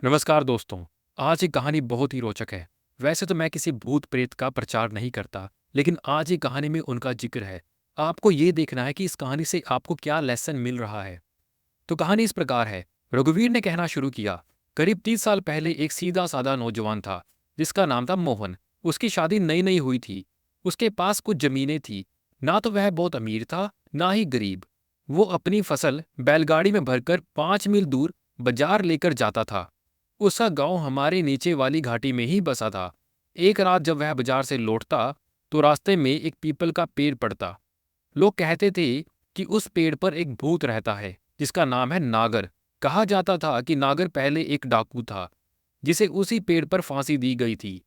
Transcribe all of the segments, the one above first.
नमस्कार दोस्तों। आज की कहानी बहुत ही रोचक है। वैसे तो मैं किसी भूत प्रेत का प्रचार नहीं करता, लेकिन आज की कहानी में उनका जिक्र है। आपको ये देखना है कि इस कहानी से आपको क्या लेसन मिल रहा है। तो कहानी इस प्रकार है। रघुवीर ने कहना शुरू किया। करीब 30 साल पहले एक सीधा साधा नौजवान था, जिसका नाम था मोहन। उसकी शादी नई नई हुई थी। उसके पास कुछ जमीनें थी। ना तो वह बहुत अमीर था, ना ही गरीब। वो अपनी फसल बैलगाड़ी में भरकर 5 मील दूर बाजार लेकर जाता था। उसका गांव हमारे नीचे वाली घाटी में ही बसा था। एक रात जब वह बाजार से लौटता, तो रास्ते में एक पीपल का पेड़ पड़ता। लोग कहते थे कि उस पेड़ पर एक भूत रहता है, जिसका नाम है नागर। कहा जाता था कि नागर पहले एक डाकू था, जिसे उसी पेड़ पर फांसी दी गई थी।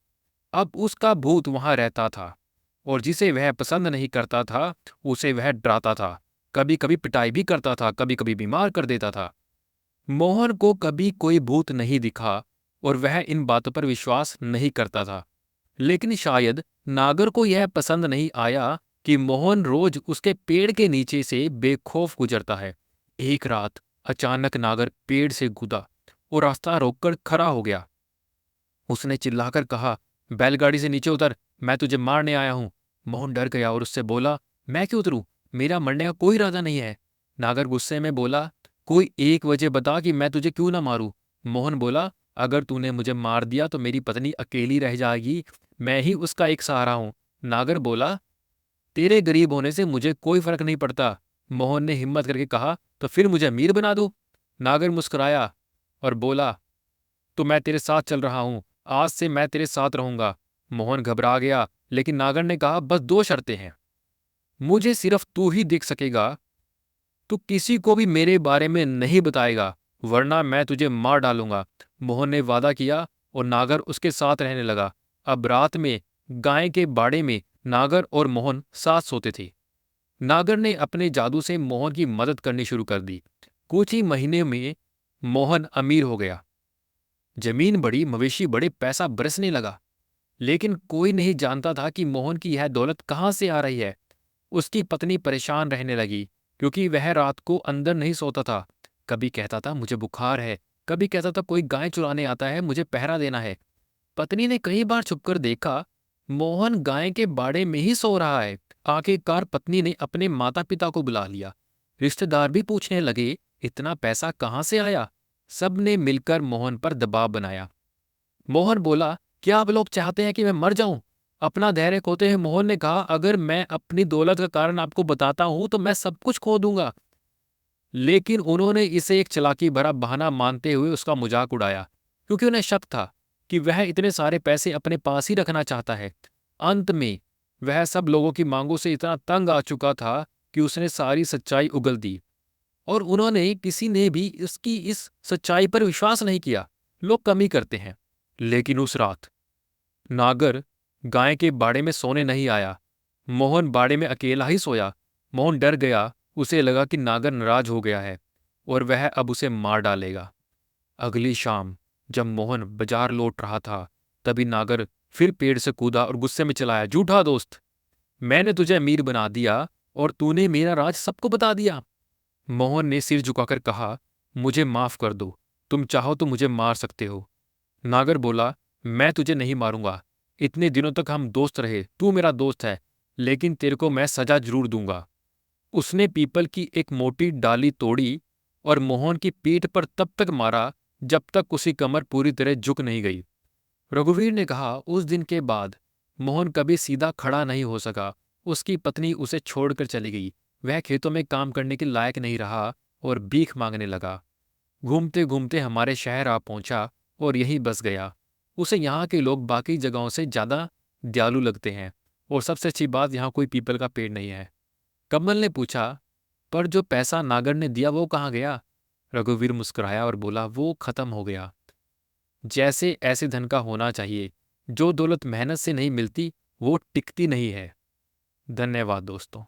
अब उसका भूत वहां रहता था, और जिसे वह पसंद नहीं करता था, उसे वह डराता था। कभी कभी पिटाई भी करता था, कभी कभी बीमार कर देता था। मोहन को कभी कोई भूत नहीं दिखा, और वह इन बातों पर विश्वास नहीं करता था। लेकिन शायद नागर को यह पसंद नहीं आया कि मोहन रोज उसके पेड़ के नीचे से बेखौफ गुजरता है। एक रात अचानक नागर पेड़ से कूदा और रास्ता रोककर खड़ा हो गया। उसने चिल्लाकर कहा, बैलगाड़ी से नीचे उतर, मैं तुझे मारने आया हूं। मोहन डर गया और उससे बोला, मैं क्यों उतरूं? मेरा मरने का कोई इरादा नहीं है। नागर गुस्से में बोला, कोई एक वजह बता कि मैं तुझे क्यों ना मारूं। मोहन बोला, अगर तूने मुझे मार दिया तो मेरी पत्नी अकेली रह जाएगी। मैं ही उसका एक सहारा हूं। नागर बोला, तेरे गरीब होने से मुझे कोई फर्क नहीं पड़ता। मोहन ने हिम्मत करके कहा, तो फिर मुझे अमीर बना दो। नागर मुस्कुराया और बोला, तो मैं तेरे साथ चल रहा हूं। आज से मैं तेरे साथ रहूंगा। मोहन घबरा गया, लेकिन नागर ने कहा, बस दो शर्तें हैं। मुझे सिर्फ तू ही देख सकेगा। तू किसी को भी मेरे बारे में नहीं बताएगा, वरना मैं तुझे मार डालूंगा। मोहन ने वादा किया और नागर उसके साथ रहने लगा। अब रात में गाय के बाड़े में नागर और मोहन साथ सोते थे। नागर ने अपने जादू से मोहन की मदद करनी शुरू कर दी। कुछ ही महीने में मोहन अमीर हो गया। जमीन बढ़ी, मवेशी बढ़े, पैसा बरसने लगा। लेकिन कोई नहीं जानता था कि मोहन की यह दौलत कहाँ से आ रही है। उसकी पत्नी परेशान रहने लगी, क्योंकि वह रात को अंदर नहीं सोता था। कभी कहता था, मुझे बुखार है। कभी कहता था, कोई गाय चुराने आता है, मुझे पहरा देना है। पत्नी ने कई बार छुपकर देखा, मोहन गाय के बाड़े में ही सो रहा है। आखिरकार पत्नी ने अपने माता पिता को बुला लिया। रिश्तेदार भी पूछने लगे, इतना पैसा कहाँ से आया? सब ने मिलकर मोहन पर दबाव बनाया। मोहन बोला, क्या आप लोग चाहते हैं कि मैं मर जाऊं? अपना धैर्य खोते हुए मोहन ने कहा, अगर मैं अपनी दौलत का कारण आपको बताता हूं तो मैं सब कुछ खो दूंगा। लेकिन उन्होंने इसे एक चालाकी भरा बहाना मानते हुए उसका मजाक उड़ाया, क्योंकि उन्हें शक था कि वह इतने सारे पैसे अपने पास ही रखना चाहता है। अंत में वह सब लोगों की मांगों से इतना तंग आ चुका था कि उसने सारी सच्चाई उगल दी, और उन्होंने किसी ने भी इसकी इस सच्चाई पर विश्वास नहीं किया। लोग कम ही करते हैं। लेकिन उस रात नागर गाय के बाड़े में सोने नहीं आया। मोहन बाड़े में अकेला ही सोया। मोहन डर गया। उसे लगा कि नागर नाराज हो गया है और वह अब उसे मार डालेगा। अगली शाम जब मोहन बाजार लौट रहा था, तभी नागर फिर पेड़ से कूदा और गुस्से में चिल्लाया, झूठा दोस्त, मैंने तुझे अमीर बना दिया और तूने मेरा राज सबको बता दिया। मोहन ने सिर झुकाकर कहा, मुझे माफ कर दो। तुम चाहो तो मुझे मार सकते हो। नागर बोला, मैं तुझे नहीं मारूंगा। इतने दिनों तक हम दोस्त रहे, तू मेरा दोस्त है, लेकिन तेरे को मैं सजा जरूर दूंगा। उसने पीपल की एक मोटी डाली तोड़ी और मोहन की पीठ पर तब तक मारा जब तक उसकी कमर पूरी तरह झुक नहीं गई। रघुवीर ने कहा, उस दिन के बाद मोहन कभी सीधा खड़ा नहीं हो सका। उसकी पत्नी उसे छोड़कर चली गई। वह खेतों में काम करने के लायक नहीं रहा और भीख मांगने लगा। घूमते घूमते हमारे शहर आ पहुंचा और यहीं बस गया। उसे यहाँ के लोग बाकी जगहों से ज्यादा दयालु लगते हैं, और सबसे अच्छी बात, यहाँ कोई पीपल का पेड़ नहीं है। कमल ने पूछा, पर जो पैसा नागर ने दिया वो कहाँ गया? रघुवीर मुस्कुराया और बोला, वो खत्म हो गया। जैसे ऐसे धन का होना चाहिए। जो दौलत मेहनत से नहीं मिलती, वो टिकती नहीं है। धन्यवाद दोस्तों।